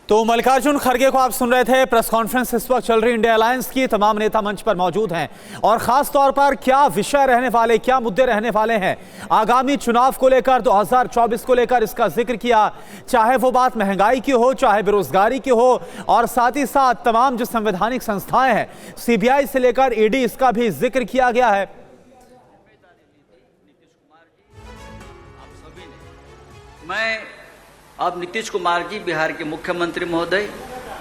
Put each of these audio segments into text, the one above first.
तो मल्लिकार्जुन खड़गे को आप सुन रहे थे। प्रेस कॉन्फ्रेंस इस वक्त चल रही इंडिया अलायंस की। तमाम नेता मंच पर मौजूद हैं और खास तौर पर क्या विषय रहने वाले, क्या मुद्दे रहने वाले हैं आगामी चुनाव को लेकर, 2024 को लेकर इसका जिक्र किया। चाहे वो बात महंगाई की हो, चाहे बेरोजगारी की हो, और साथ ही साथ तमाम जो संवैधानिक संस्थाएं हैं, सीबीआई से लेकर ईडी, इसका भी जिक्र किया गया है। मैं अब नीतीश कुमार जी, बिहार के मुख्यमंत्री महोदय,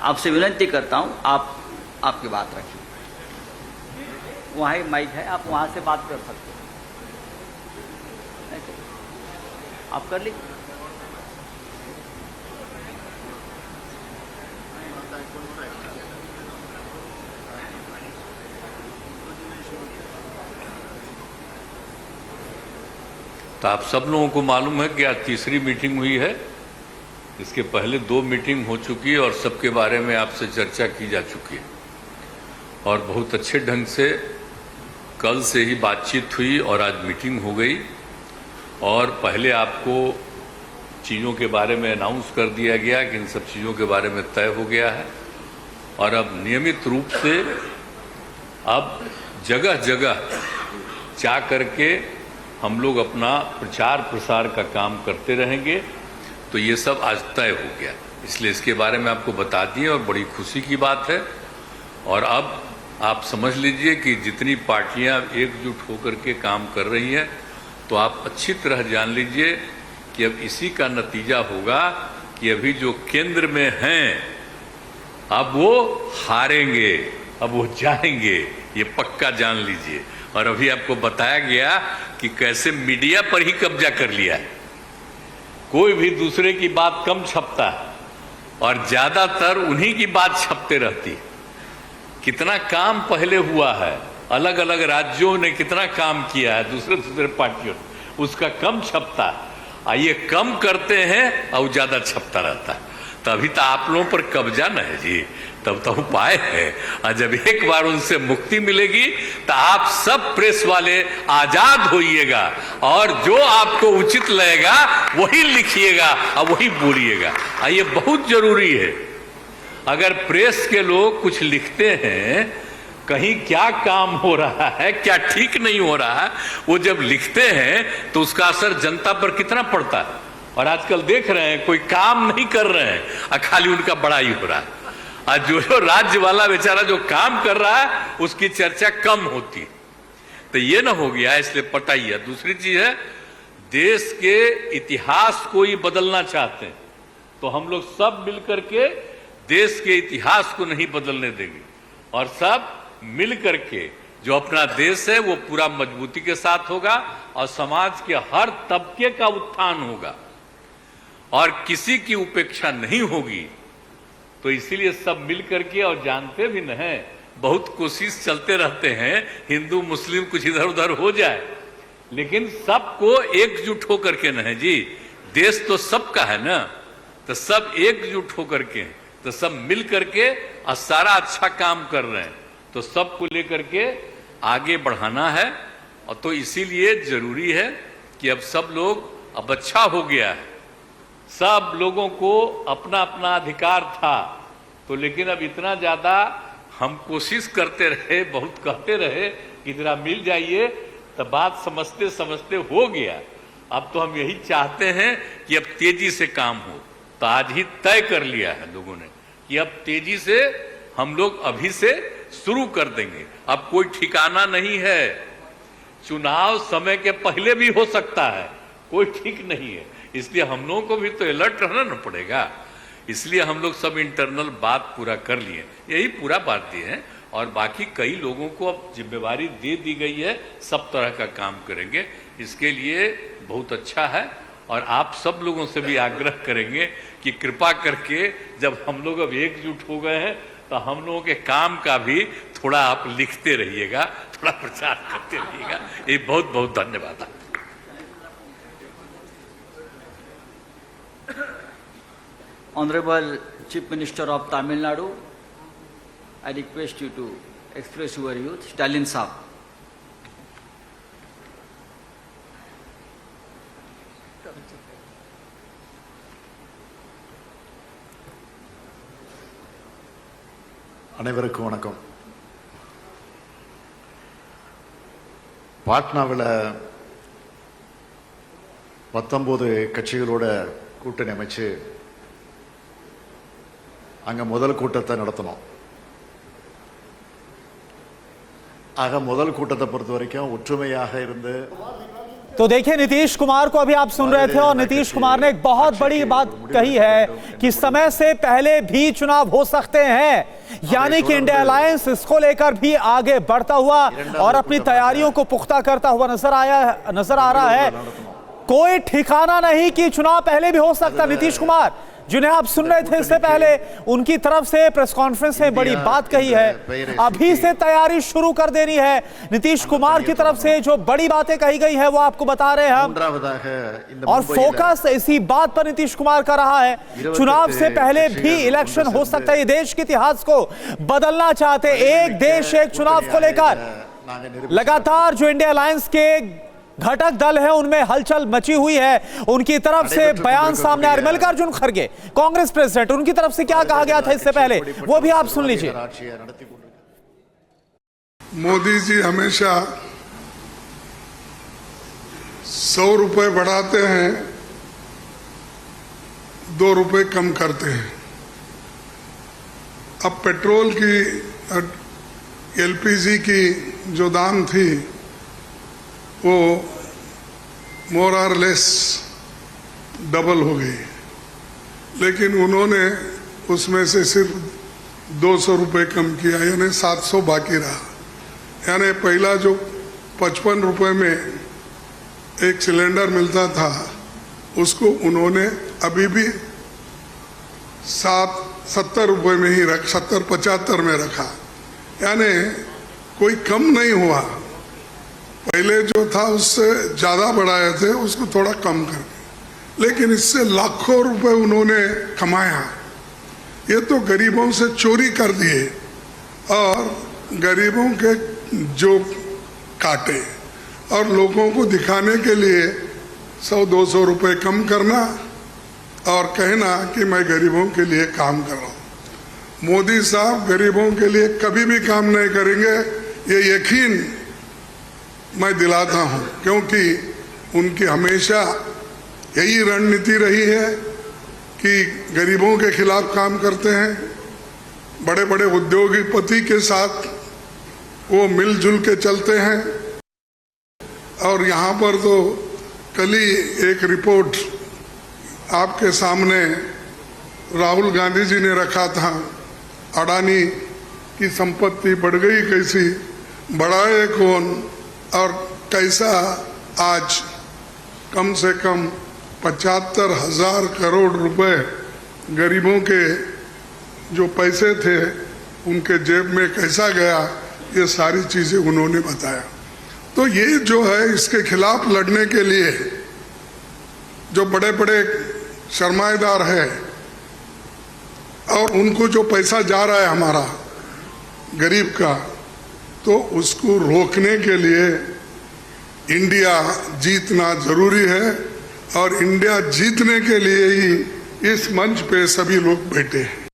आपसे विनती करता हूं, आप आपकी बात रखिए। वहाँ ही माइक है, आप वहाँ से बात कर सकते हैं। आप कर लीजिए। तो आप सब लोगों को मालूम है कि आज तीसरी मीटिंग हुई है। इसके पहले 2 मीटिंग हो चुकी है और सबके बारे में आपसे चर्चा की जा चुकी है और बहुत अच्छे ढंग से कल से ही बातचीत हुई और आज मीटिंग हो गई। और पहले आपको चीज़ों के बारे में अनाउंस कर दिया गया कि इन सब चीज़ों के बारे में तय हो गया है और अब नियमित रूप से अब जगह जगह जा करके हम लोग अपना प्रचार प्रसार का काम करते रहेंगे। तो ये सब आज तय हो गया, इसलिए इसके बारे में आपको बता दिए और बड़ी खुशी की बात है। और अब आप समझ लीजिए कि जितनी पार्टियां एकजुट होकर के काम कर रही हैं, तो आप अच्छी तरह जान लीजिए कि अब इसी का नतीजा होगा कि अभी जो केंद्र में हैं अब वो हारेंगे, अब वो जाएंगे, ये पक्का जान लीजिए। और अभी आपको बताया गया कि कैसे मीडिया पर ही कब्जा कर लिया है। कोई भी दूसरे की बात कम छपता है और ज्यादातर उन्हीं की बात छपते रहती है। कितना काम पहले हुआ है, अलग अलग राज्यों ने कितना काम किया है, दूसरे पार्टियों ने, उसका कम छपता है। ये कम करते हैं और ज्यादा छपता रहता है। तभी तो आप लोगों पर कब्जा न है जी, तब तो उपाय है। और जब एक बार उनसे मुक्ति मिलेगी तो आप सब प्रेस वाले आजाद होइएगा और जो आपको उचित लगेगा वही लिखिएगा और वही बोलिएगा। ये बहुत जरूरी है। अगर प्रेस के लोग कुछ लिखते हैं, कहीं क्या काम हो रहा है, क्या ठीक नहीं हो रहा है, वो जब लिखते हैं तो उसका असर जनता पर कितना पड़ता है। और आजकल देख रहे हैं कोई काम नहीं कर रहे हैं और खाली उनका बड़ाई हो रहा है। और जो राज्य वाला बेचारा जो काम कर रहा है उसकी चर्चा कम होती है। तो ये ना हो गया, इसलिए पता ही है। दूसरी चीज है, देश के इतिहास को ही बदलना चाहते हैं तो हम लोग सब मिलकर के देश के इतिहास को नहीं बदलने देंगे और सब मिल करके जो अपना देश है वो पूरा मजबूती के साथ होगा और समाज के हर तबके का उत्थान होगा और किसी की उपेक्षा नहीं होगी। तो इसीलिए सब मिल करके, और जानते भी न हैं, बहुत कोशिश चलते रहते हैं हिंदू मुस्लिम कुछ इधर उधर हो जाए, लेकिन सबको एकजुट होकर के न है जी। देश तो सबका है ना, तो सब एकजुट होकर के, तो सब मिल करके और सारा अच्छा काम कर रहे हैं। तो सबको लेकर के आगे बढ़ाना है। और तो इसीलिए जरूरी है कि अब सब लोग, अब अच्छा हो गया है, सब लोगों को अपना अपना अधिकार था, तो लेकिन अब इतना ज्यादा हम कोशिश करते रहे, बहुत कहते रहे कि जरा मिल जाइए, तो बात समझते समझते हो गया। अब तो हम यही चाहते हैं कि अब तेजी से काम हो। तो आज ही तय कर लिया है लोगों ने कि अब तेजी से हम लोग अभी से शुरू कर देंगे। अब कोई ठिकाना नहीं है, चुनाव समय के पहले भी हो सकता है, कोई ठीक नहीं है। इसलिए हम लोगों को भी तो अलर्ट रहना न पड़ेगा। इसलिए हम लोग सब इंटरनल बात पूरा कर लिए, यही पूरा बात दिए हैं। और बाकी कई लोगों को अब जिम्मेवारी दे दी गई है, सब तरह का काम करेंगे। इसके लिए बहुत अच्छा है और आप सब लोगों से भी आग्रह करेंगे कि कृपा करके जब हम लोग अब एकजुट हो गए हैं तो हम लोगों के काम का भी थोड़ा आप लिखते रहिएगा, थोड़ा प्रचार करते रहिएगा। ये बहुत बहुत धन्यवाद। Honorable Chief Minister of Tamil Nadu, I request you to express your views. Stalin Saab. அனைவருக்கும் வணக்கம். பாட்னாவில் 19 கட்சிகளோட கூட்டணி அமைச்சு அங்கே முதல் கூட்டத்தை நடத்தணும். ஆக முதல் கூட்டத்தை பொறுத்த வரைக்கும் ஒற்றுமையாக இருந்து तो देखिए, नीतीश कुमार को अभी आप सुन रहे थे और नीतीश कुमार ने एक बहुत बड़ी बात कही है कि समय से पहले भी चुनाव हो सकते हैं, यानी कि इंडिया अलायंस इसको लेकर भी आगे बढ़ता हुआ और अपनी तैयारियों को पुख्ता करता हुआ नजर आ रहा है. कोई ठिकाना नहीं कि चुनाव पहले भी हो सकता. नीतीश कुमार जिन्हें आप सुन रहे थे इससे पहले, उनकी तरफ से प्रेस कॉन्फ्रेंस में बड़ी बात कही है. अभी से तैयारी शुरू कर देनी है. नीतीश कुमार की तरफ से जो बड़ी बातें कही गई है वो आपको बता रहे हैं हम, और फोकस इसी बात पर नीतीश कुमार का रहा है. चुनाव से पहले भी इलेक्शन हो सकता है. ये देश के इतिहास को बदलना चाहते, एक देश एक चुनाव को लेकर लगातार जो इंडिया अलायंस के घटक दल है उनमें हलचल मची हुई है. उनकी तरफ से बयान सामने आ रहा है. मल्लिकार्जुन खड़गे, कांग्रेस प्रेसिडेंट, उनकी तरफ से क्या कहा गया था इससे पहले, वो भी आप सुन लीजिए. मोदी जी हमेशा 100 रुपए बढ़ाते हैं, 2 रुपए कम करते हैं. अब पेट्रोल की, एलपीजी की जो दाम थी वो मोर और लेस डबल हो गई, लेकिन उन्होंने उसमें से सिर्फ 200 रुपये कम किया, यानी 700 बाकी रहा. यानी पहला जो 55 रुपये में एक सिलेंडर मिलता था उसको उन्होंने अभी भी 70 रुपये में ही 70-75 में रखा. यानी कोई कम नहीं हुआ. पहले जो था उससे ज़्यादा बढ़ाए थे, उसको थोड़ा कम करके, लेकिन इससे लाखों रुपए उन्होंने कमाया. ये तो गरीबों से चोरी कर दिए और गरीबों के जो काटे और लोगों को दिखाने के लिए 100-200 रुपए कम करना और कहना कि मैं गरीबों के लिए काम कर रहा हूँ. मोदी साहब गरीबों के लिए कभी भी काम नहीं करेंगे, ये यकीन मैं दिलाता हूं, क्योंकि उनकी हमेशा यही रणनीति रही है कि गरीबों के खिलाफ काम करते हैं. बड़े बड़े उद्योगपति के साथ वो मिलजुल के चलते हैं. और यहाँ पर तो कल ही एक रिपोर्ट आपके सामने राहुल गांधी जी ने रखा था, अडानी की संपत्ति बढ़ गई कैसी, बढ़ाए कौन, और कैसा आज कम से कम 75,000 करोड़ रुपए गरीबों के जो पैसे थे उनके जेब में कैसा गया, ये सारी चीज़ें उन्होंने बताया. तो ये जो है, इसके खिलाफ लड़ने के लिए जो बड़े बड़े सरमाएदार हैं और उनको जो पैसा जा रहा है हमारा गरीब का, तो उसको रोकने के लिए इंडिया जीतना जरूरी है. और इंडिया जीतने के लिए ही इस मंच पे सभी लोग बैठे हैं.